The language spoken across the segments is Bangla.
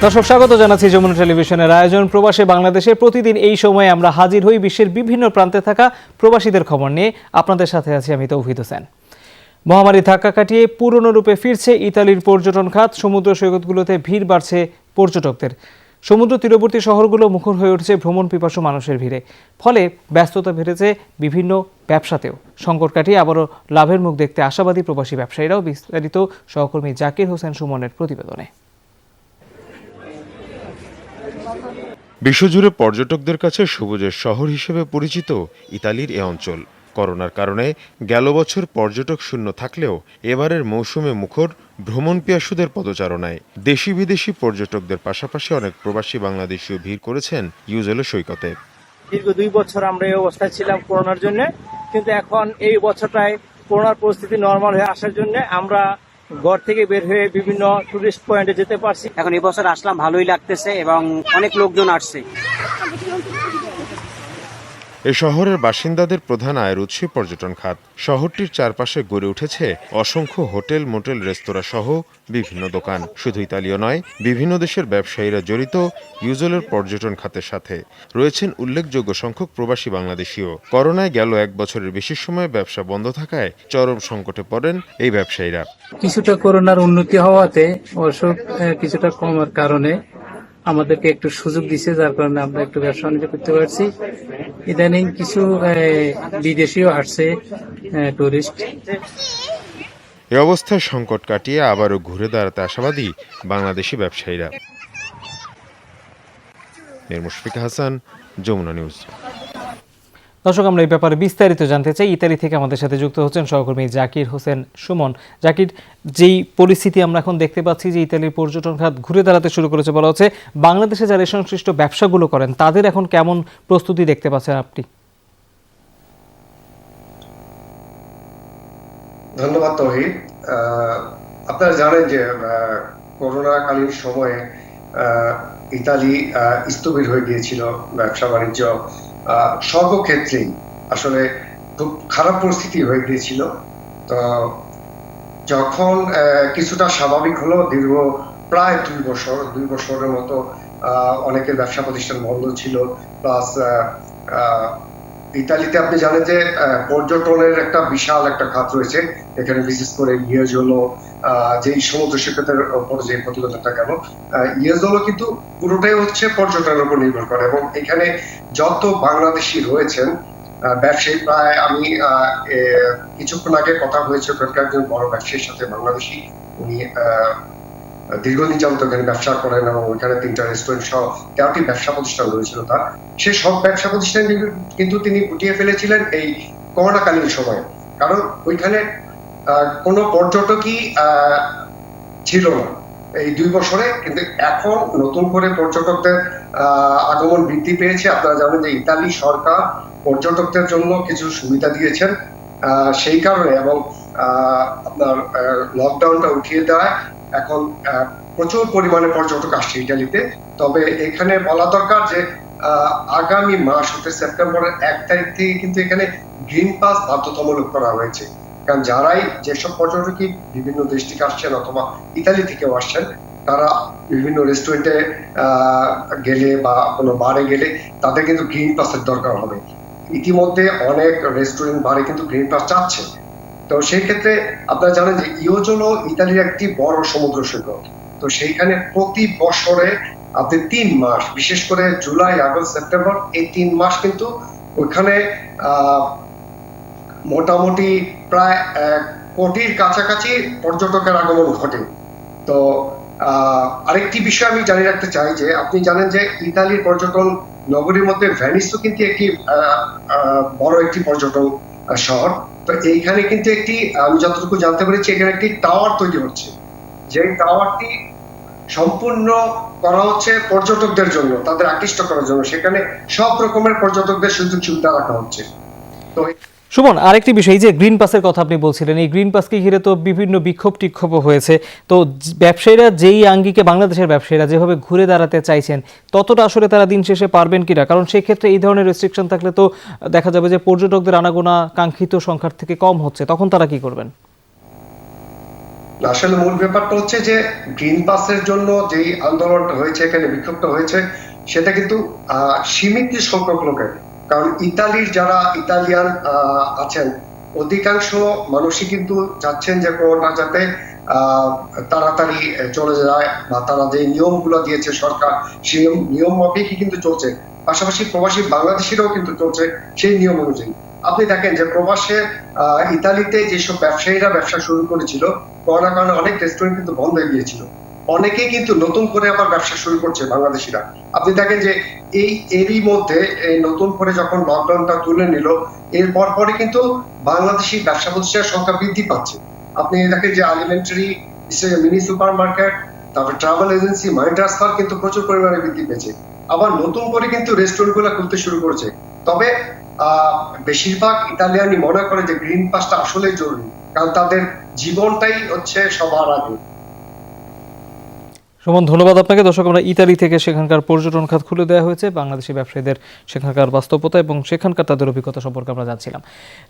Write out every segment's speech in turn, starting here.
দর্শক স্বাগত জানাচ্ছি যমুনা টেলিভিশনের আয়োজন প্রবাসে বাংলাদেশে। প্রতিদিন এই সময়ে আমরা হাজির হই বিশ্বের বিভিন্ন প্রান্তে থাকা প্রবাসীদের খবর নিয়ে। আপনাদের সাথে আছি আমি তৌহিদ হোসেন। মহামারী ধাক্কা কাটিয়ে পুরনো রূপে ফিরছে ইতালির পর্যটন খাত। সমুদ্র সৈকতগুলোতে ভিড় বাড়ছে পর্যটকদের। সমুদ্র তীরবর্তী শহরগুলো মুখর হয়ে উঠছে ভ্রমণ পিপাসু মানুষের ভিড়ে। ফলে ব্যস্ততা বেড়েছে বিভিন্ন ব্যবসাতেও। সংকট কাটিয়ে আবারও লাভের মুখ দেখতে আশাবাদী প্রবাসী ব্যবসায়ীরাও। বিস্তারিত সহকর্মী জাকির হোসেন সুমনের প্রতিবেদনে। বিশ্বজুড়ে পর্যটকদের কাছে সবুজের শহর হিসেবে পরিচিত ইতালির এ অঞ্চল। করোনার কারণে গেল বছর পর্যটক শূন্য থাকলেও এবারের মৌসুমে মুখর ভ্রমণ পিয়াসুদের পদচারণায়। দেশি বিদেশি পর্যটকদের পাশাপাশি অনেক প্রবাসী বাংলাদেশিও ভিড় করেছেন ইউজেলো সৈকতে। দীর্ঘ 2 বছর আমরা এই অবস্থায় ছিলাম করোনার জন্য, কিন্তু এখন এই বছরটায় করোনার পরিস্থিতি নর্মাল হয়ে আসার জন্য আমরা ঘর থেকে বের হয়ে বিভিন্ন টুরিস্ট পয়েন্টে যেতে পারছি। এখন এই বছর আসলাম, ভালোই লাগতেছে এবং অনেক লোকজন আসছে। এ শহরের বাসিন্দাদের প্রধান আয়ের উৎস পর্যটন খাত। শহরটির চারপাশে গড়ে উঠেছে অসংখ্য হোটেল, মোটেল, রেস্তোরাঁ সহ বিভিন্ন দোকান। শুধু ইতালীয় নয়, বিভিন্ন দেশের ব্যবসায়ীরা জড়িত ইউজেলোর পর্যটন খাতের সাথে। রয়েছেন উল্লেখযোগ্য সংখ্যক প্রবাসী বাংলাদেশিও। করোনায় গেল 1 বছরের বেশি সময় ব্যবসা বন্ধ থাকায় চরম সংকটে পড়েন এই ব্যবসায়ীরা। কিছুটা করোনার উন্নতি হওয়াতে অসুখ কিছুটা কমার কারণে আমাদেরকে একটু সুযোগ দিচ্ছে, যার কারণে আমরা একটু ব্যবসা বাণিজ্য করতে পারছি। ইদানিং কিছু বিদেশিও আসছে টুরিস্ট। এ অবস্থায় সংকট কাটিয়ে আবারও ঘুরে দাঁড়াতে আশাবাদী বাংলাদেশি ব্যবসায়ীরা। মুশফিক হাসান, যমুনা নিউজ। দর্শক, আমরা এই ব্যাপারে বিস্তারিত জানতে চাই। ইতালি থেকে আমাদের সাথে যুক্ত হচ্ছেন সহকর্মী জাকির হোসেন সুমন। জাকির, যেই পরিস্থিতি আমরা এখন দেখতে পাচ্ছি যে ইতালির পর্যটন খাত ঘুরে দাঁড়াতে শুরু করেছে বলা হচ্ছে, বাংলাদেশে যারা এই সংশ্লিষ্ট ব্যবসাগুলো করেন তাদের এখন কেমন প্রস্তুতি দেখতে পাচ্ছেন আপনি? ধন্যবাদ তৌহিদ। আপনারা জানেন যে করোনাকালীন সময়ে ইতালি স্থবির হয়ে গিয়েছিল। ব্যবসা বাণিজ্য সর্বক্ষেত্রেই আসলে খুব খারাপ পরিস্থিতি হয়ে গিয়েছিল। তো যখন কিছুটা স্বাভাবিক হলো, দীর্ঘ প্রায় 2 বছরের মতো অনেকের ব্যবসা প্রতিষ্ঠান বন্ধ ছিল। প্লাস ইতালিতে আপনি জানেন যে পর্যটনের একটা বিশাল একটা খাত রয়েছে। এখানে বিশেষ করে ইয়েজোলো, যেই সমুদ্র সৈকতের উপর যে প্রতিবেদনটা গেল, ইয়েজোলো কিন্তু পুরোটাই হচ্ছে পর্যটনের উপর নির্ভর করে। এবং এখানে যত বাংলাদেশি রয়েছেন ব্যবসায়ী, প্রায় আমি কিছুক্ষণ আগে কথা হয়েছে একজন বড় ব্যবসায়ীর সাথে, বাংলাদেশি। উনি দীর্ঘদিন যাবত এখানে ব্যবসা করেন এবং ওইখানে 3টা রেস্টুরেন্ট সহ 13টি ব্যবসা প্রতিষ্ঠান রয়েছিল তার। সে সব ব্যবসা প্রতিষ্ঠান কিন্তু তিনি গুটিয়ে ফেলেছিলেন এই করোনাকালীন সময়ে, কারণ ওইখানে কোনো পর্যটকই ছিল না এই 2 বছরে। কিন্তু এখন নতুন করে পর্যটকদের আগমন বৃদ্ধি পেয়েছে। আপনারা জানেন যে ইতালি সরকার পর্যটকদের জন্য কিছু সুবিধা দিয়েছেন সেই কারণে, এবং আপনার লকডাউনটা উঠিয়ে দেওয়ায় এখন প্রচুর পরিমাণে পর্যটক আসছে ইতালিতে। তবে এখানে বলা দরকার যে আগামী মাস হতে সেপ্টেম্বরের 1 তারিখ থেকে কিন্তু এখানে গ্রিন পাস বাধ্যতামূলক করা হয়েছে। কারণ যারাই যেসব পর্যটকই বিভিন্ন দেশ থেকে আসছেন অথবা ইতালি থেকেও আসছেন, তারা বিভিন্ন রেস্টুরেন্টে গেলে বা কোনো বারে গেলে তাদের কিন্তু গ্রিন পাসের দরকার হবে। ইতিমধ্যে অনেক রেস্টুরেন্ট বারে কিন্তু গ্রিন পাস চাচ্ছে। তো সেই ক্ষেত্রে আপনারা জানেন যে ইয়েজোলো ইতালির একটি বড় সমুদ্র সৈকত। তো সেইখানে প্রতি বছরে আপনি 3 মাস, বিশেষ করে জুলাই, আগস্ট, সেপ্টেম্বর, এই 3 মাস কিন্তু ওইখানে মোটামুটি প্রায় 1 কোটির কাছাকাছি পর্যটকের আগমন ঘটে। তো আরেকটি বিষয় আমি জানিয়ে রাখতে চাই যে আপনি জানেন যে ইতালির পর্যটন নগরীর মধ্যে ভেনিসও কিন্তু একটি বড় একটি পর্যটন শহর। তো এইখানে কিন্তু একটি, আমি যতটুকু জানতে পেরেছি, এখানে একটি টাওয়ার তৈরি হচ্ছে। যে টাওয়ারটি সম্পূর্ণ করা হচ্ছে পর্যটকদের জন্য, তাদের আকৃষ্ট করার জন্য। সেখানে সব রকমের পর্যটকদের সুযোগ সুবিধা রাখা হচ্ছে। তো সুমন, আরেকটি বিষয়, যে গ্রিন পাসের কথা আপনি বলছিলেন, এই গ্রিন পাসকে ঘিরে তো বিভিন্ন বিক্ষোভ টিক্ষোভ হয়েছে। তো ব্যবসায়ীরা যেই আঙ্গিকে, বাংলাদেশের ব্যবসায়ীরা যেভাবে ঘুরে দাঁড়াতে চাইছেন, ততটা আসলে তারা দিন শেষে পারবেন কিনা? কারণ সেই ক্ষেত্রে এই ধরনের রেস্ট্রিকশন থাকলে তো দেখা যাবে যে পর্যটকদের আনাগোনা কাঙ্ক্ষিত সংখ্যার থেকে কম হচ্ছে, তখন তারা কি করবেন? আসলে মূল ব্যাপারটা হচ্ছে যে গ্রিন পাসের জন্য যেই আন্দোলনটা হয়েছে, এখানে বিক্ষোভটা হয়েছে, সেটা কিন্তু সীমিত সংখ্যক লোকের। কারণ ইতালির যারা ইতালিয়ান আছেন, অধিকাংশ মানুষই কিন্তু চাচ্ছেন যে করোনা যাতে তাড়াতাড়ি চলে যায়, বা তারা যে নিয়মগুলো দিয়েছে সরকার, সেই নিয়ম মাফিকই কিন্তু চলছে। পাশাপাশি প্রবাসী বাংলাদেশিরাও কিন্তু চলছে সেই নিয়ম অনুযায়ী। আপনি দেখেন যে প্রবাসে ইতালিতে যেসব ব্যবসায়ীরা ব্যবসা শুরু করেছিল, করোনার কারণে অনেক রেস্টুরেন্ট কিন্তু বন্ধ হয়ে গিয়েছিল, অনেকেই কিন্তু নতুন করে আবার ব্যবসা শুরু করছে বাংলাদেশিরা। আপনি দেখেন যে এরই মধ্যে এই নতুন করে যখন লকডাউনটা তুলে নিল, এর পরে কিন্তু বাংলাদেশি ব্যবসা প্রতিষ্ঠানের সংখ্যা বৃদ্ধি পাচ্ছে। আপনি দেখেন যে আলিমেন্টারি, মিনি সুপার মার্কেট, তারপর ট্রাভেল এজেন্সি, মানি ট্রান্সফার কিন্তু প্রচুর পরিমাণে বৃদ্ধি পেয়েছে। আবার নতুন করে কিন্তু রেস্টুরেন্ট গুলো খুলতে শুরু করেছে। তবে বেশিরভাগ ইতালিয়ানই মনে করে যে গ্রিন পাসটা আসলেই জরুরি, কারণ তাদের জীবনটাই হচ্ছে সবার আগে। সুমন, ধন্যবাদ আপনাকে। দর্শক, আমরা ইতালি থেকে সেখানকার পর্যটন খাত খুলে দেওয়া হয়েছে, বাংলাদেশি ব্যবসায়ীদের সেখানকার বাস্তবতা এবং সেখানকার তাদের অভিজ্ঞতা সম্পর্কে আমরা জানছিলাম।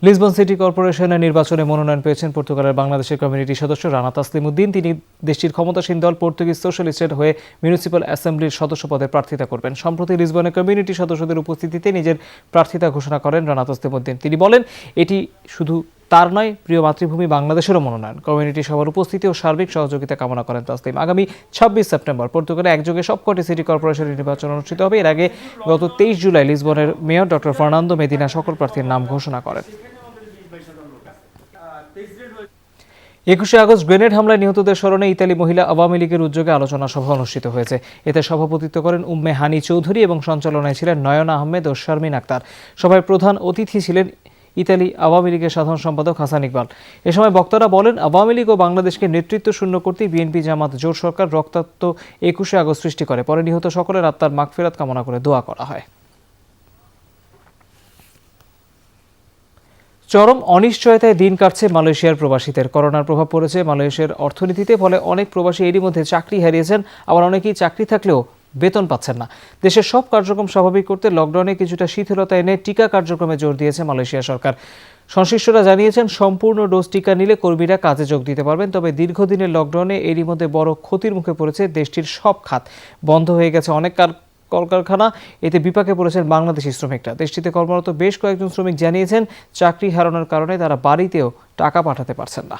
লিসবন সিটি কর্পোরেশনের নির্বাচনে মনোনয়ন পেয়েছেন পর্তুগালের বাংলাদেশের কমিউনিটির সদস্য রানা তাসলিম উদ্দিন। তিনি দেশটির ক্ষমতাসীন দল পর্তুগিজ সোশ্যালিস্টের হয়ে মিউনিসিপ্যাল অ্যাসেম্বলির সদস্য পদে প্রার্থিতা করবেন। সম্প্রতি লিসবনে কমিউনিটি সদস্যদের উপস্থিতিতে নিজের প্রার্থিতা ঘোষণা করেন রানা তাসলিম উদ্দিন। তিনি বলেন, এটি শুধু তার নয়, প্রিয় মাতৃভূমি বাংলাদেশেরও মনোনয়ন। কমিউনিটি সবার উপস্থিতি ও সার্বিক সহযোগিতা কামনা করেন তাসলিম। আগামী 26 সেপ্টেম্বর পর্তুগালে একযোগে সবকটি সিটি কর্পোরেশনের নির্বাচন অনুষ্ঠিত হবে। এর আগে গত 23 জুলাই লিসবনের মেয়র ডক্টর ফার্নান্দো মেদিনা সকল প্রার্থীর নাম ঘোষণা করেন। 21 আগস্ট গ্রেনেড হামলায় নিহতদের স্মরণে ইতালি মহিলা আওয়ামী লীগের উদ্যোগে আলোচনা সভা অনুষ্ঠিত হয়েছে। এতে সভাপতিত্ব করেন উম্মে হানি চৌধুরী এবং সঞ্চালনায় ছিলেন নয়ন আহমেদ ও শারমিন আক্তার। সভায় প্রধান অতিথি ছিলেন ইতালি আওয়ামী লীগের সাধারণ সম্পাদক হাসান ইকবাল। এ সময় বক্তারা বলেন, আওয়ামী লীগ ও বাংলাদেশকে নেতৃত্ব শূন্য করতে বিএনপি জামাত জোট সরকার রক্তাক্ত 21 আগস্ট সৃষ্টি করে। পরে নিহত সকলের আত্মার মাগফিরাত কামনা করে দোয়া করা হয়। চরম অনিশ্চয়তায় দিন কাটছে মালয়েশিয়ার প্রবাসীদের। করোনার প্রভাব পড়েছে মালয়েশিয়ার অর্থনীতিতে, ফলে অনেক প্রবাসী এরই মধ্যে চাকরি হারিয়েছেন, আবার অনেকেই চাকরি থাকলেও বেতন পাচ্ছেন না। দেশের সব কার্যক্রম স্বাভাবিক করতে লকডাউনে কিছুটা শিথিলতা এনে টিকা কার্যক্রমে জোর দিয়েছে মালয়েশিয়া সরকার। সংশ্লিষ্টরা জানিয়েছেন, সম্পূর্ণ ডোজ টিকা নিলে কর্মীরা কাজে যোগ দিতে পারবেন। তবে দীর্ঘদিনের লকডাউনে এরই মধ্যে বড় ক্ষতির মুখে পড়েছে দেশটির সব খাত। বন্ধ হয়ে গেছে অনেক কলকারখানা। এতে বিপাকে পড়েছেন বাংলাদেশি শ্রমিকরা। দেশটিতে কর্মরত বেশ কয়েকজন শ্রমিক জানিয়েছেন, চাকরি হারানোর কারণে তারা বাড়িতেও টাকা পাঠাতে পারছেন না।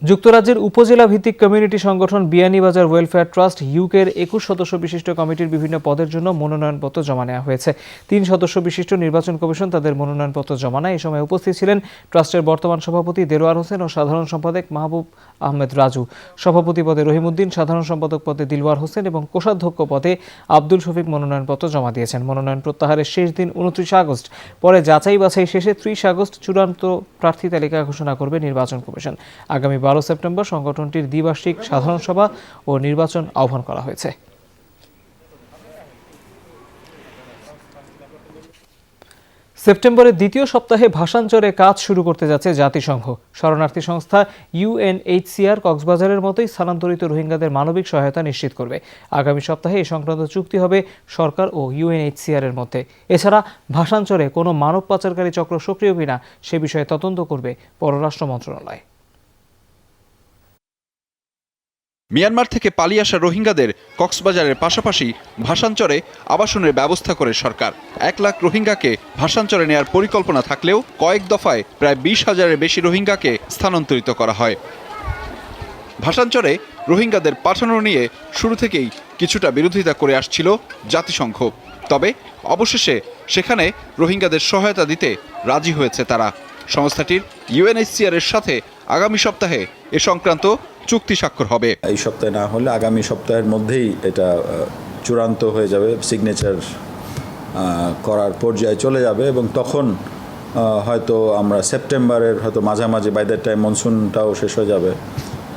যুক্তরাজ্যের উপজেলা ভিত্তিক কমিউনিটি সংগঠন বিয়ানীবাজার ওয়েলফেয়ার ট্রাস্ট ইউকের 21 সদস্য বিশিষ্ট কমিটির বিভিন্ন পদের জন্য মনোনয়নপত্র জমা নেওয়া হয়েছে। 3 সদস্য বিশিষ্ট নির্বাচন কমিশন তাদের মনোনয়নপত্র জমা নেয়। এই সময় উপস্থিত ছিলেন ট্রাস্টের বর্তমান সভাপতি দেলোয়ার হোসেন ও সাধারণ সম্পাদক মাহবুব আহমেদ রাজু। সভাপতি পদে রহিমউদ্দিন, সাধারণ সম্পাদক পদে দিলওয়ার হোসেন এবং কোষাধ্যক্ষ পদে আব্দুল শফিক মনোনয়নপত্র জমা দিয়েছেন। মনোনয়ন প্রত্যাহারের শেষ দিন 29 আগস্ট। পরে যাচাই বাছাই শেষে 30 আগস্ট চূড়ান্ত প্রার্থী তালিকা ঘোষণা করবে নির্বাচন কমিশন। আগামী 12 সেপ্টেম্বর সংগঠনটির দ্বিবার্ষিক সাধারণ সভা ও নির্বাচন আহ্বান করা হয়েছে। সেপ্টেম্বরের দ্বিতীয় সপ্তাহে ভাষান্তরে কাজ শুরু করতে যাচ্ছে জাতিসংঘ। শরণার্থী সংস্থা UNHCR কক্সবাজারের মতোই স্থানান্তরিত রোহিঙ্গাদের মানবিক সহায়তা নিশ্চিত করবে। আগামী সপ্তাহে এই সংক্রান্ত চুক্তি হবে সরকার ও UNHCR এর মধ্যে। এছাড়া ভাষান্তরে কোনো মানব পাচারকারী চক্র সক্রিয় কিনা সে বিষয়ে তদন্ত করবে পররাষ্ট্র মন্ত্রণালয়। মিয়ানমার থেকে পালিয়ে আসা রোহিঙ্গাদের কক্সবাজারের পাশাপাশি ভাষান্তরে আবাসনের ব্যবস্থা করে সরকার। 1 লাখ রোহিঙ্গাকে ভাষান্তরে নেয়ার পরিকল্পনা থাকলেও কয়েক দফায় প্রায় 20,000-এর বেশি রোহিঙ্গাকে স্থানান্তরিত করা হয়। ভাষান্তরে রোহিঙ্গাদের পাঠানো নিয়ে শুরু থেকেই কিছুটা বিরোধিতা করে আসছিল জাতিসংঘ। তবে অবশেষে সেখানে রোহিঙ্গাদের সহায়তা দিতে রাজি হয়েছে তারা। সংস্থাটির UNHCR এর সাথে আগামী সপ্তাহে এ সংক্রান্ত চুক্তি স্বাক্ষর হবে। এই সপ্তাহে না হলে আগামী সপ্তাহের মধ্যেই এটা চূড়ান্ত হয়ে যাবে, সিগনেচার করার পর্যায়ে চলে যাবে এবং তখন হয়তো আমরা সেপ্টেম্বরের হয়তো মাঝামাঝি, বাই দ্যাট টাইম মনসুনটাও শেষ হয়ে যাবে,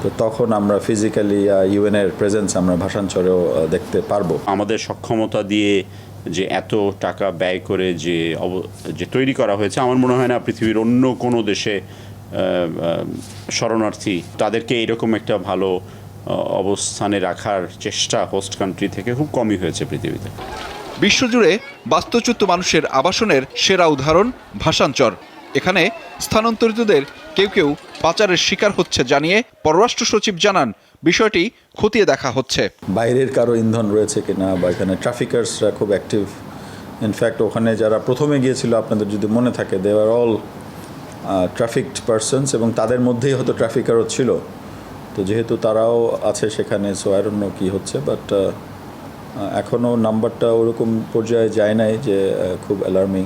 তো তখন আমরা ফিজিক্যালি ইউএনের প্রেজেন্স আমরা ভাষান্তরেও দেখতে পারবো। আমাদের সক্ষমতা দিয়ে যে এত টাকা ব্যয় করে যে তৈরি করা হয়েছে, আমার মনে হয় না পৃথিবীর অন্য কোনো দেশে শরণার্থী তাদেরকে এরকম একটা ভালো অবস্থানে রাখার চেষ্টা হোস্ট কান্ট্রি থেকে খুব কমই হয়েছে পৃথিবীতে। বিশ্বজুড়ে বাস্তুচ্যুত মানুষের আবাসনের সেরা উদাহরণ ভাষান্তর। এখানে স্থানান্তরিতদের কেউ কেউ পাচারের শিকার হচ্ছে জানিয়ে পররাষ্ট্র সচিব জানান বিষয়টি খতিয়ে দেখা হচ্ছে। বাইরের কারো ইন্ধন রয়েছে কিনা বা এখানে ট্রাফিকার্সরা খুব অ্যাক্টিভ। ইনফ্যাক্ট ওখানে যারা প্রথমে গিয়েছিল আপনাদের যদি মনে থাকে দে আর অল ট্রাফিকড পারসনস এবং তাদের মধ্যেই হয়তো ট্রাফিকারও ছিল। তো যেহেতু তারাও আছে সেখানে, সো আই ডোন্ট নো কী হচ্ছে, বাট এখনও নাম্বারটা ওরকম পর্যায়ে যায় নাই যে খুব alarming,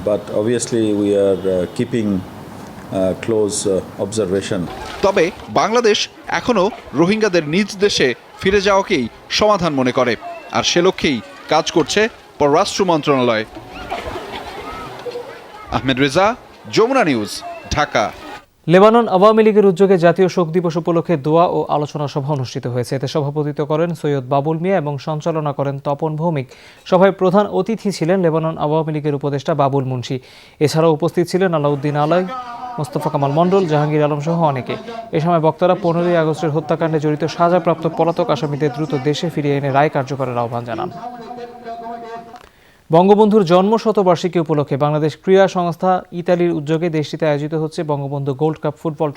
but obviously we are keeping close observation. তবে বাংলাদেশ এখনও রোহিঙ্গাদের নিজ দেশে ফিরে যাওয়াকেই সমাধান মনে করে, আর সে লক্ষ্যেই কাজ করছে পররাষ্ট্র মন্ত্রণালয়। আহমেদ রেজা, যমুনা নিউজ, ঢাকা। লেবানন আওয়ামী লীগের উদ্যোগে জাতীয় শোক দিবস উপলক্ষে দোয়া ও আলোচনা সভা অনুষ্ঠিত হয়েছে। এতে সভাপতিত্ব করেন সৈয়দ বাবুল মিয়া এবং সঞ্চালনা করেন তপন ভৌমিক। সভায় প্রধান অতিথি ছিলেন লেবানন আওয়ামী লীগের উপদেষ্টা বাবুল মুন্সি। এছাড়াও উপস্থিত ছিলেন আলাউদ্দিন আলাই, মোস্তফা কামাল মণ্ডল, জাহাঙ্গীর আলম সহ অনেকে। এ সময় বক্তারা 15ই আগস্টের হত্যাকাণ্ডে জড়িত সাজাপ্রাপ্ত পলাতক আসামিদের দ্রুত দেশে ফিরিয়ে এনে রায় কার্যকরের আহ্বান জানান। বঙ্গবন্ধুর জন্ম শতবার্ষিকী উপলক্ষে বাংলাদেশ ক্রীড়া সংস্থা ইতালির উদ্যোগে দেশটিতে আয়োজিত হচ্ছে Bangabandhu gold cup football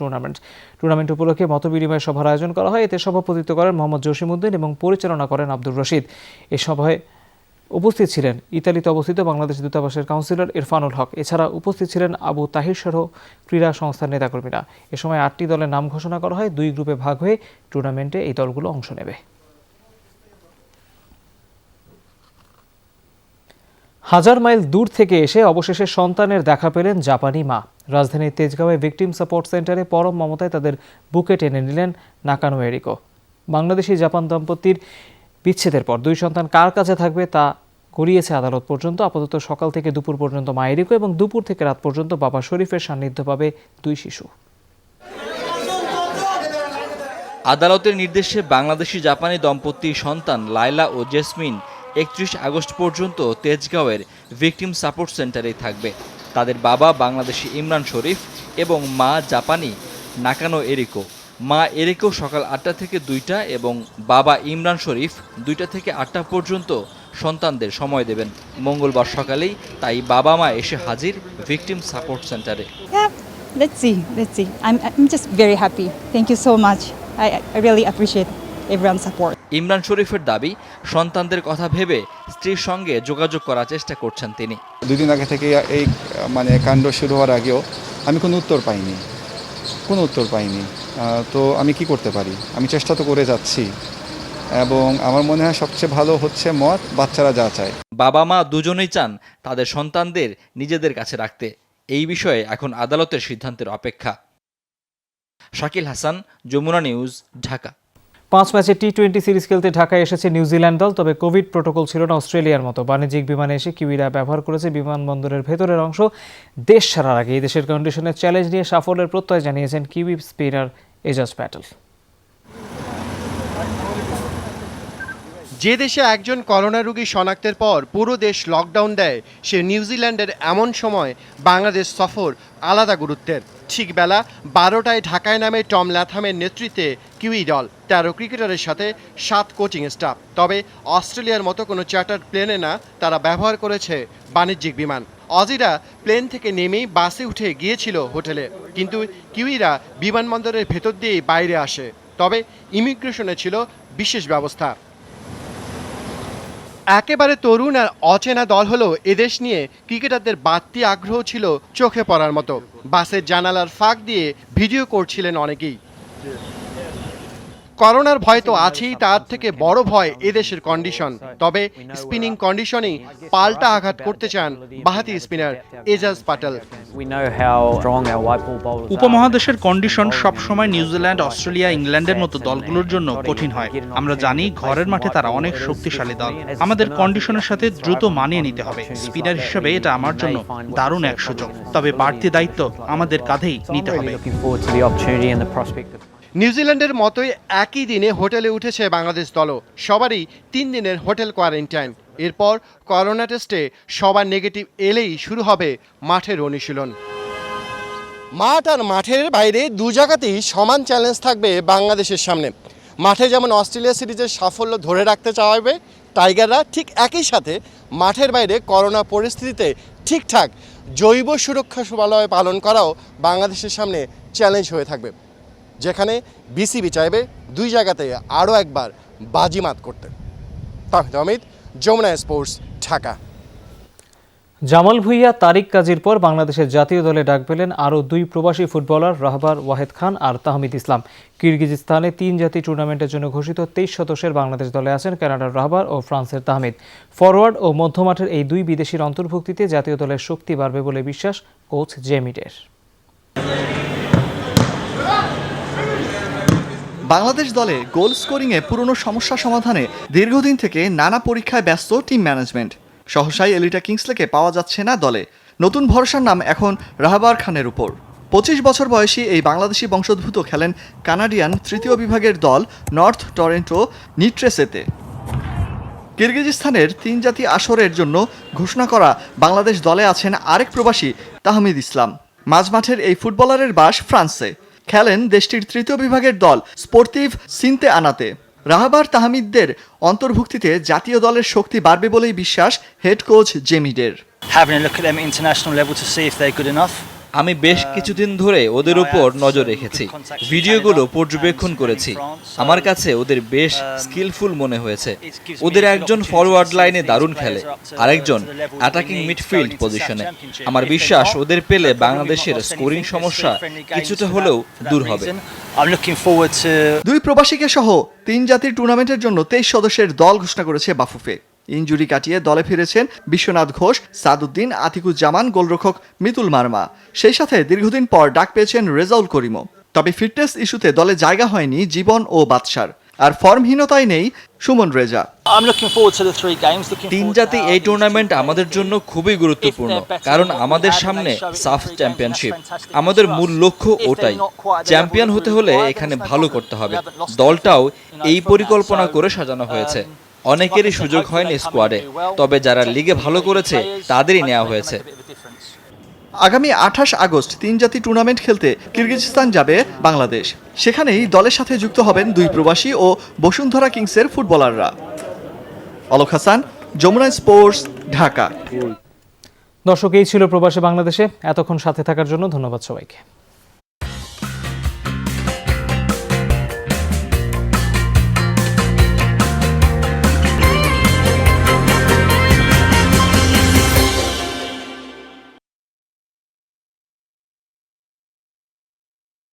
tournament উপলক্ষে মতবিনিময় সভার আয়োজন করা হয়। এতে সভাপতিত্ব করেন মোহাম্মদ জসিমউদ্দিন এবং পরিচালনা করেন আব্দুর রশিদ। এ সভায় উপস্থিত ছিলেন ইতালিতে অবস্থিত বাংলাদেশ দূতাবাসের কাউন্সিলর ইরফানুল হক। এছাড়া উপস্থিত ছিলেন আবু তাহির সহ ক্রীড়া সংস্থার নেতাকর্মীরা। এ সময় 8টি দলের নাম ঘোষণা করা হয়। 2 গ্রুপে ভাগ হয়ে টুর্নামেন্টে এই দলগুলো অংশ নেবে। 1000 মাইল দূর থেকে এসে অবশেষে সন্তানের দেখা পেলেন জাপানি মা। রাজধানীর তেজগাঁওয়ে ভিকটিম সাপোর্ট সেন্টারে পরম মমতায় তাদের বুকে টেনে নিলেন নাকানো এরিকো। বাংলাদেশি জাপান দম্পতির বিচ্ছেদের পর 2 সন্তান কার কাছে থাকবে তা গড়িয়েছে আদালত পর্যন্ত। আপাতত সকাল থেকে দুপুর পর্যন্ত মা এরিকো এবং দুপুর থেকে রাত পর্যন্ত বাবা শরীফের সান্নিধ্য পাবে 2 শিশু। আদালতের নির্দেশে বাংলাদেশি জাপানি দম্পতির সন্তান লায়লা ও জেসমিন 31 আগস্ট পর্যন্ত তেজগাঁওয়ের ভিকটিম সাপোর্ট সেন্টারেই থাকবে। তাদের বাবা বাংলাদেশি ইমরান শরীফ এবং মা জাপানি নাকানো এরিকো। মা এরিকো সকাল 8টা থেকে 2টা এবং বাবা ইমরান শরীফ 2টা থেকে 8টা পর্যন্ত সন্তানদের সময় দেবেন। মঙ্গলবার সকালেই তাই বাবা মা এসে হাজির ভিকটিম সাপোর্ট সেন্টারে। Let's see. I'm just very happy. Thank you so much. I really appreciate everyone's support. Imran শরীফের দাবি, সন্তানদের কথা ভেবে স্ত্রীর সঙ্গে যোগাযোগ করার চেষ্টা করছেন তিনি। 2 দিন আগে থেকে এই কাণ্ড শুরু হওয়ার আগেও আমি কোনো উত্তর পাইনি। তো আমি কি করতে পারি? আমি চেষ্টা তো করে যাচ্ছি এবং আমার মনে হয় সবচেয়ে ভালো হচ্ছে বাচ্চারা যা চায়। বাবা মা দুজনেই চান তাদের সন্তানদের নিজেদের কাছে রাখতে। এই বিষয়ে এখন আদালতের সিদ্ধান্তের অপেক্ষা। শাকিল হাসান, যমুনা নিউজ, ঢাকা। 5 ম্যাচে টি-20 সিরিজ খেলতে ঢাকায় এসেছে নিউজিল্যান্ড দল। তবে কোভিড প্রোটোকল ছিল না অস্ট্রেলিয়ার মতো। বাণিজ্যিক বিমানে এসে কিউইরা ব্যবহার করেছে বিমানবন্দরের ভেতরের অংশ। দেশ ছাড়ার আগে এই দেশের কন্ডিশনের চ্যালেঞ্জ নিয়ে সাফল্যের প্রত্যয় জানিয়েছেন কিউই স্পিনার এজাজ প্যাটেল। যে দেশে একজন করোনা রোগী শনাক্তের পর পুরো দেশ লকডাউন দেয়, সে নিউজিল্যান্ডের এমন সময় বাংলাদেশ সফর আলাদা গুরুত্বের। ঠিক বেলা 12টায় ঢাকায় নামে টম ল্যাথামের নেতৃত্বে কিউই দল। 13 ক্রিকেটারের সাথে 7 কোচিং স্টাফ। তবে অস্ট্রেলিয়ার মতো কোনো চার্টার প্লেনে না, তারা ব্যবহার করেছে বাণিজ্যিক বিমান। অজিরা প্লেন থেকে নেমেই বাসে উঠে গিয়েছিল হোটেলে, কিন্তু কিউইরা বিমানবন্দরের ভেতর দিয়েই বাইরে আসে। তবে ইমিগ্রেশনে ছিল বিশেষ ব্যবস্থা। একেবারে তরুণ আর অচেনা দল হলো এদেশ নিয়ে ক্রিকেটারদের বাড়তি আগ্রহ ছিল চোখে পড়ার মতো। বাসের জানালার ফাঁক দিয়ে ভিডিও করছিলেন অনেকেই। করোনার ভয় তো আছেই, তার থেকে বড় ভয় এদেশের কন্ডিশন। তবে স্পিনিং কন্ডিশনেই পাল্টা আঘাত করতে চান বাঁহাতি স্পিনার এজাজ প্যাটেল। উপমহাদেশের কন্ডিশন সবসময় নিউজিল্যান্ড, অস্ট্রেলিয়া, ইংল্যান্ডের মতো দলগুলোর জন্য কঠিন হয়। আমরা জানি ঘরের মাঠে তারা অনেক শক্তিশালী দল। আমাদের কন্ডিশনের সাথে দ্রুত মানিয়ে নিতে হবে। স্পিনার হিসেবে এটা আমার জন্য দারুণ এক সুযোগ। তবে বাড়তি দায়িত্ব আমাদের কাঁধেই নিতে হবে। নিউজিল্যান্ডের মতোই একই দিনে হোটেলে উঠেছে বাংলাদেশ দলও। সবারই 3 দিনের হোটেল কোয়ারেন্টাইন। এরপর করোনা টেস্টে সবার নেগেটিভ এলেই শুরু হবে মাঠের অনুশীলন। মাঠ আর মাঠের বাইরে 2 জায়গাতেই সমান চ্যালেঞ্জ থাকবে বাংলাদেশের সামনে। মাঠে যেমন অস্ট্রেলিয়া সিরিজের সাফল্য ধরে রাখতে চাওয়া হবে টাইগাররা, ঠিক একই সাথে মাঠের বাইরে করোনা পরিস্থিতিতে ঠিকঠাক জৈব সুরক্ষা ভালোভাবে পালন করাও বাংলাদেশের সামনে চ্যালেঞ্জ হয়ে থাকবে, যেখানে বিসিবি চাইবে দুই জায়গাতে আরও একবার বাজিমাত করতে। তাহিদ আহমেদ, যমুনা স্পোর্টস, ঢাকা। জামাল ভুঁইয়া, তারিক কাজীর পর বাংলাদেশের জাতীয় দলে ডাক পেলেন আরও 2 প্রবাসী ফুটবলার রাহবার ওয়াহেদ খান আর তাহমিদ ইসলাম। কিরগিজস্তানে 3 জাতি টুর্নামেন্টের জন্য ঘোষিত 23 সদস্যের বাংলাদেশ দলে আছেন কানাডার রাহবার ও ফ্রান্সের তাহমিদ। ফরওয়ার্ড ও মধ্যমাঠের এই 2 বিদেশির অন্তর্ভুক্তিতে জাতীয় দলের শক্তি বাড়বে বলে বিশ্বাস কোচ জেমিডের। বাংলাদেশ দলে গোল স্কোরিংয়ে পুরনো সমস্যা সমাধানে দীর্ঘদিন থেকে নানা পরীক্ষায় ব্যস্ত টিম ম্যানেজমেন্ট। সহসাই এলিটা কিংসলেকে পাওয়া যাচ্ছে না দলে। নতুন ভরসার নাম এখন রাহবার খানের উপর। 25 বছর বয়সী এই বাংলাদেশি বংশোদ্ভূত খেলেন কানাডিয়ান 3য় বিভাগের দল নর্থ টরন্টো নিট্রেসেতে। কিরগিজস্তানের 3 জাতি আসরের জন্য ঘোষণা করা বাংলাদেশ দলে আছেন আরেক প্রবাসী তাহমিদ ইসলাম। মাঝমাঠের এই ফুটবলারের বাস ফ্রান্সে, খেলেন দেশটির 3য় বিভাগের দল স্পোর্টিভ সিনতে আনাতে। রাহবার তাহমিদদের অন্তর্ভুক্তিতে জাতীয় দলের শক্তি বাড়বে বলেই বিশ্বাস হেড কোচ জেমিডের। আমি বেশ কিছুদিন ধরে ওদের উপর নজর রেখেছি, ভিডিওগুলো পর্যবেক্ষণ করেছি। আমার কাছে ওদের বেশ স্কিলফুল মনে হয়েছে। ওদের একজন ফরওয়ার্ড লাইনে দারুণ খেলে, আরেকজন অ্যাটাকিং মিডফিল্ড পজিশনে। আমার বিশ্বাস ওদের পেলে বাংলাদেশের স্কোরিং সমস্যা কিছুটা হলেও দূর হবে। 2 প্রবাসীকে সহ 3 জাতির টুর্নামেন্টের জন্য 23 সদস্যের দল ঘোষণা করেছে বাফুফে। ইনজুরি কাটিয়ে দলে ফিরেছেন বিশ্বনাথ ঘোষ, সাদউদ্দিন, আতিকুজ্জামান, গোলরক্ষক মিতুল মার্মা। সেই সাথে দীর্ঘদিন পর ডাক পেয়েছেন রেজাউল করিমও। তবে ফিটনেস ইস্যুতে দলে জায়গা হয়নি জীবন ও বাদশার, আর ফর্মহীনতায় নেই সুমন রেজা। 3 জাতি এই টুর্নামেন্ট আমাদের জন্য খুবই গুরুত্বপূর্ণ, কারণ আমাদের সামনে সাফ চ্যাম্পিয়নশিপ। আমাদের মূল লক্ষ্য ওটাই, চ্যাম্পিয়ন হতে হলে এখানে ভালো করতে হবে। দলটাও এই পরিকল্পনা করে সাজানো হয়েছে। অনেকেরই সুযোগ হয়নি স্কোয়াডে, তবে যারা লিগে ভালো করেছে তাদেরই নেওয়া হয়েছে। আগামী 28 আগস্ট 3 জাতি টুর্নামেন্ট খেলতে কিরগিজস্তান যাবে বাংলাদেশ। সেখানেই দলের সাথে যুক্ত হবেন 2 প্রবাসী ও বসুন্ধরা কিংসের ফুটবলাররা। অলক হাসান, যমুনা স্পোর্টস, ঢাকা। দর্শক, এই ছিল প্রবাসী বাংলাদেশে। এতক্ষণ সাথে থাকার জন্য ধন্যবাদ সবাইকে।